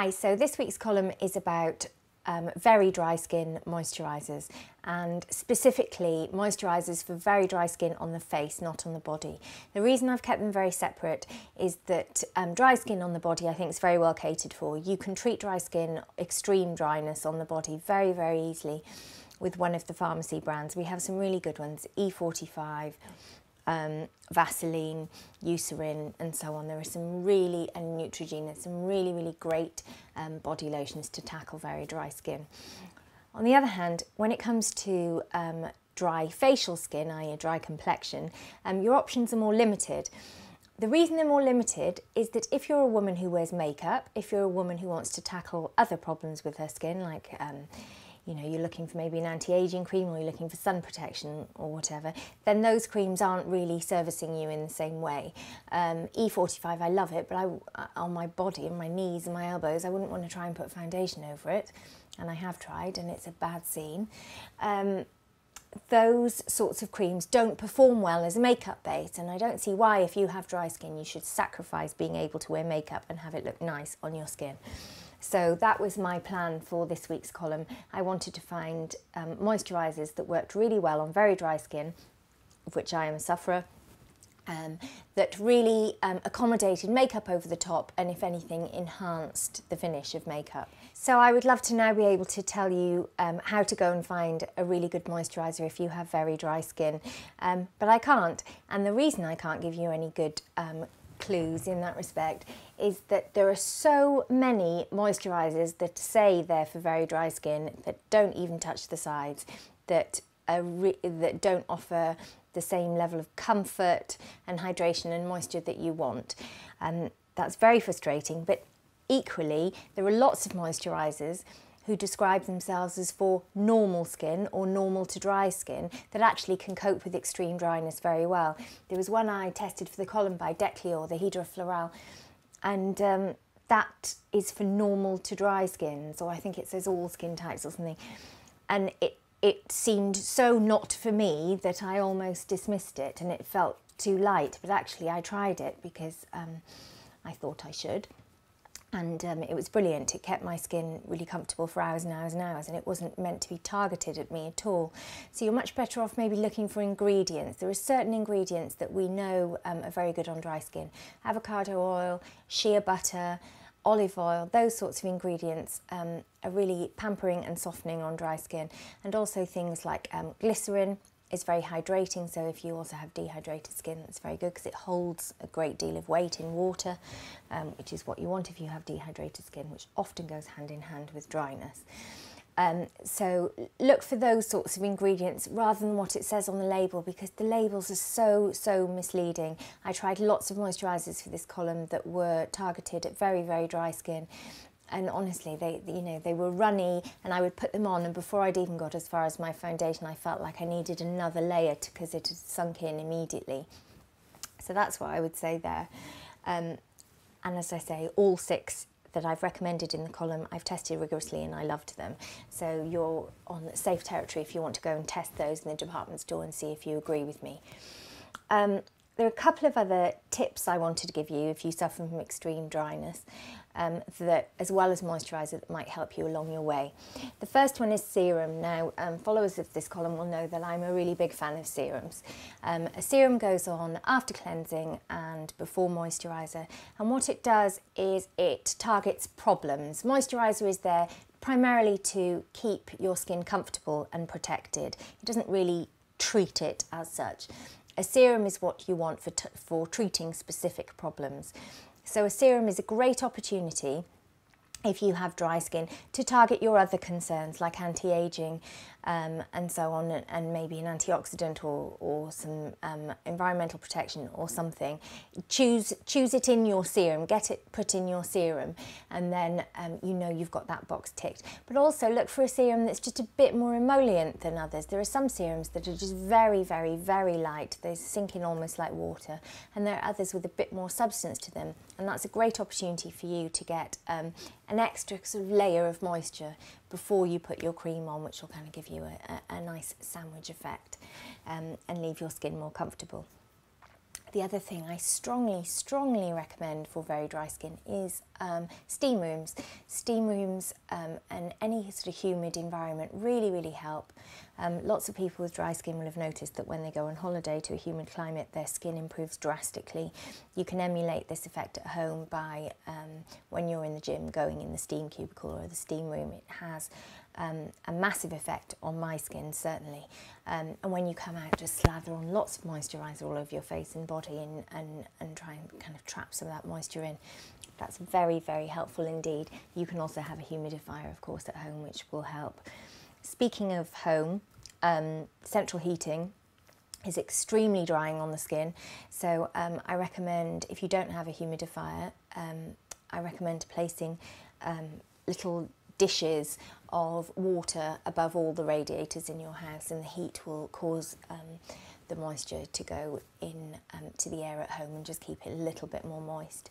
Hi, so this week's column is about very dry skin moisturisers, and specifically moisturisers for very dry skin on the face, not on the body. The reason I've kept them very separate is that dry skin on the body I think is very well catered for. You can treat dry skin, extreme dryness on the body very, very easily with one of the pharmacy brands. We have some really good ones, E45, Vaseline, Eucerin and so on. There are some really, and Neutrogena, some really, really great body lotions to tackle very dry skin. On the other hand, when it comes to dry facial skin, i.e. a dry complexion, your options are more limited. The reason they're more limited is that if you're a woman who wears makeup, if you're a woman who wants to tackle other problems with her skin, like you know, you're looking for maybe an anti-aging cream or you're looking for sun protection or whatever, then those creams aren't really servicing you in the same way. E45, I love it, but on my body and my knees and my elbows, I wouldn't want to try and put foundation over it. And I have tried, and it's a bad scene. Those sorts of creams don't perform well as a makeup base, and I don't see why, if you have dry skin, you should sacrifice being able to wear makeup and have it look nice on your skin. So that was my plan for this week's column. I wanted to find moisturisers that worked really well on very dry skin, of which I am a sufferer, that really accommodated makeup over the top and, if anything, enhanced the finish of makeup. So I would love to now be able to tell you how to go and find a really good moisturiser if you have very dry skin, but I can't. And the reason I can't give you any good clues in that respect is that there are so many moisturisers that say they're for very dry skin that don't even touch the sides, that don't offer the same level of comfort and hydration and moisture that you want. That's very frustrating, but equally there are lots of moisturisers who describe themselves as for normal skin or normal to dry skin that actually can cope with extreme dryness very well. There was one I tested for the column by Declior, the Hydra Floral, and that is for normal to dry skins, or I think it says all skin types or something. And it seemed so not for me that I almost dismissed it, and it felt too light, but actually I tried it because I thought I should. And it was brilliant. It kept my skin really comfortable for hours and hours and hours, and it wasn't meant to be targeted at me at all. So you're much better off maybe looking for ingredients. There are certain ingredients that we know are very good on dry skin. Avocado oil, shea butter, olive oil, those sorts of ingredients are really pampering and softening on dry skin. And also things like glycerin is very hydrating, so if you also have dehydrated skin, that's very good because it holds a great deal of weight in water, which is what you want if you have dehydrated skin, which often goes hand in hand with dryness. So look for those sorts of ingredients rather than what it says on the label, because the labels are so misleading. I tried lots of moisturisers for this column that were targeted at very, very dry skin. And honestly, they were runny, and I would put them on, and before I'd even got as far as my foundation, I felt like I needed another layer because it had sunk in immediately. So that's what I would say there. And as I say, all 6 that I've recommended in the column, I've tested rigorously and I loved them. So you're on safe territory if you want to go and test those in the department store and see if you agree with me. There are a couple of other tips I wanted to give you if you suffer from extreme dryness, that, as well as moisturiser, that might help you along your way. The first one is serum. Now, followers of this column will know that I'm a really big fan of serums. A serum goes on after cleansing and before moisturiser, and what it does is it targets problems. Moisturiser is there primarily to keep your skin comfortable and protected. It doesn't really treat it as such. A serum is what you want for treating specific problems. So a serum is a great opportunity, if you have dry skin, to target your other concerns like anti-aging and so on, and maybe an antioxidant or some environmental protection or something. Choose it in your serum, get it put in your serum, and then you know you've got that box ticked. But also look for a serum that's just a bit more emollient than others. There are some serums that are just very, very, very light. They sink in almost like water, and there are others with a bit more substance to them, and that's a great opportunity for you to get an extra sort of layer of moisture before you put your cream on, which will kind of give you a nice sandwich effect and leave your skin more comfortable. The other thing I strongly recommend for very dry skin is steam rooms. Steam rooms and any sort of humid environment really help. Lots of people with dry skin will have noticed that when they go on holiday to a humid climate, their skin improves drastically. You can emulate this effect at home by, when you're in the gym, going in the steam cubicle or the steam room. It has a massive effect on my skin, certainly. And when you come out, just slather on lots of moisturiser all over your face and body and try and kind of trap some of that moisture in. That's very helpful indeed. You can also have a humidifier, of course, at home, which will help. Speaking of home, central heating is extremely drying on the skin. So I recommend, if you don't have a humidifier, I recommend placing little dishes of water above all the radiators in your house, and the heat will cause the moisture to go in to the air at home and just keep it a little bit more moist.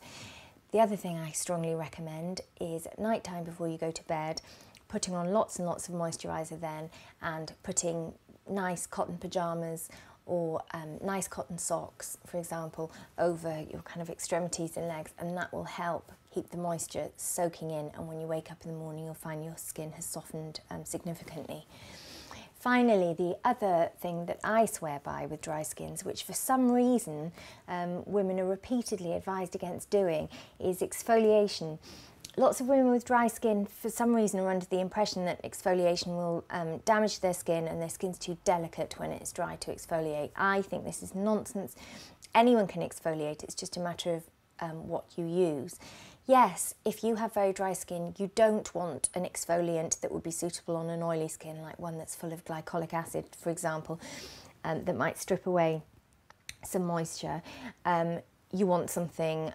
The other thing I strongly recommend is at night time before you go to bed, putting on lots and lots of moisturiser then, and putting nice cotton pyjamas or nice cotton socks, for example, over your kind of extremities and legs, and that will help keep the moisture soaking in, and when you wake up in the morning you'll find your skin has softened significantly. Finally, the other thing that I swear by with dry skins, which for some reason women are repeatedly advised against doing, is exfoliation. Lots of women with dry skin for some reason are under the impression that exfoliation will damage their skin and their skin's too delicate when it's dry to exfoliate. I think this is nonsense. Anyone can exfoliate, it's just a matter of what you use. Yes, if you have very dry skin, you don't want an exfoliant that would be suitable on an oily skin, like one that's full of glycolic acid, for example, that might strip away some moisture. You want something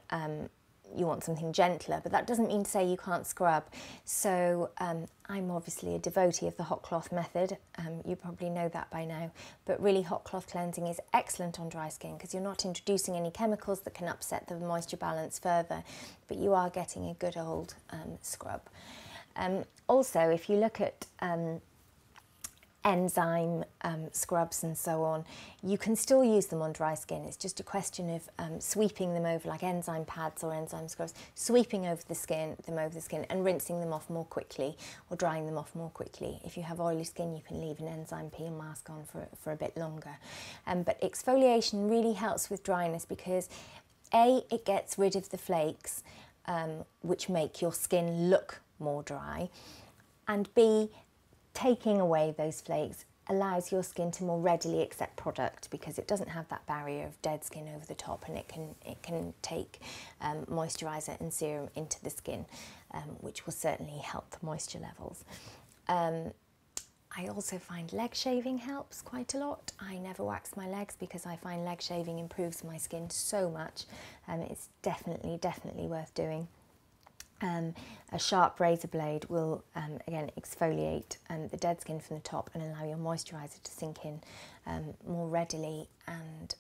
gentler, but that doesn't mean to say you can't scrub. So I'm obviously a devotee of the hot cloth method. You probably know that by now, but really hot cloth cleansing is excellent on dry skin because you're not introducing any chemicals that can upset the moisture balance further, but you are getting a good old scrub. Also, if you look at enzyme scrubs and so on, you can still use them on dry skin. It's just a question of sweeping them over, like enzyme pads or enzyme scrubs, sweeping over the skin, and rinsing them off more quickly or drying them off more quickly. If you have oily skin, you can leave an enzyme peel mask on for a bit longer. But exfoliation really helps with dryness because A, it gets rid of the flakes, which make your skin look more dry, and B, taking away those flakes allows your skin to more readily accept product because it doesn't have that barrier of dead skin over the top, and it can take moisturiser and serum into the skin, which will certainly help the moisture levels. I also find leg shaving helps quite a lot. I never wax my legs because I find leg shaving improves my skin so much. It's definitely worth doing. A sharp razor blade will again exfoliate the dead skin from the top and allow your moisturiser to sink in more readily and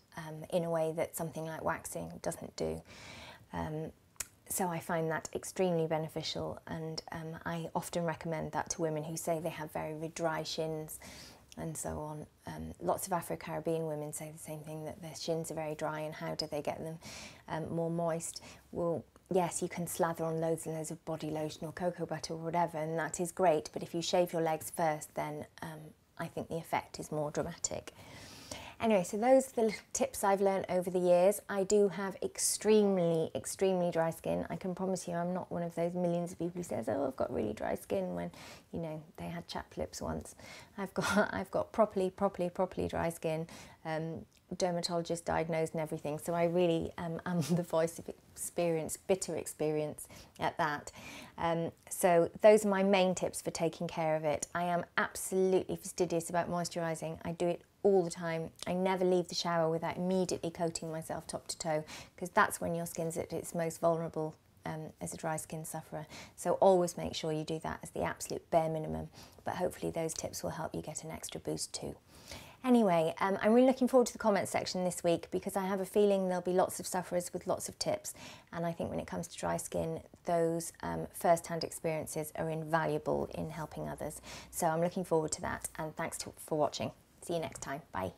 in a way that something like waxing doesn't do. So I find that extremely beneficial, and I often recommend that to women who say they have very dry shins and so on. Lots of Afro-Caribbean women say the same thing, that their shins are very dry, and how do they get them more moist? Well, yes, you can slather on loads and loads of body lotion or cocoa butter or whatever, and that is great, but if you shave your legs first, then I think the effect is more dramatic. Anyway, so those are the little tips I've learned over the years. I do have extremely dry skin. I can promise you I'm not one of those millions of people who says, oh, I've got really dry skin, when, you know, they had chapped lips once. I've got properly dry skin, dermatologist diagnosed and everything, so I really am the voice of experience, bitter experience at that. So those are my main tips for taking care of it. I am absolutely fastidious about moisturising. I do it all the time. I never leave the shower without immediately coating myself top to toe, because that's when your skin's at its most vulnerable as a dry skin sufferer. So always make sure you do that as the absolute bare minimum, but hopefully those tips will help you get an extra boost too. Anyway, I'm really looking forward to the comments section this week, because I have a feeling there'll be lots of sufferers with lots of tips, and I think when it comes to dry skin, those first-hand experiences are invaluable in helping others. So I'm looking forward to that, and thanks for watching. See you next time. Bye.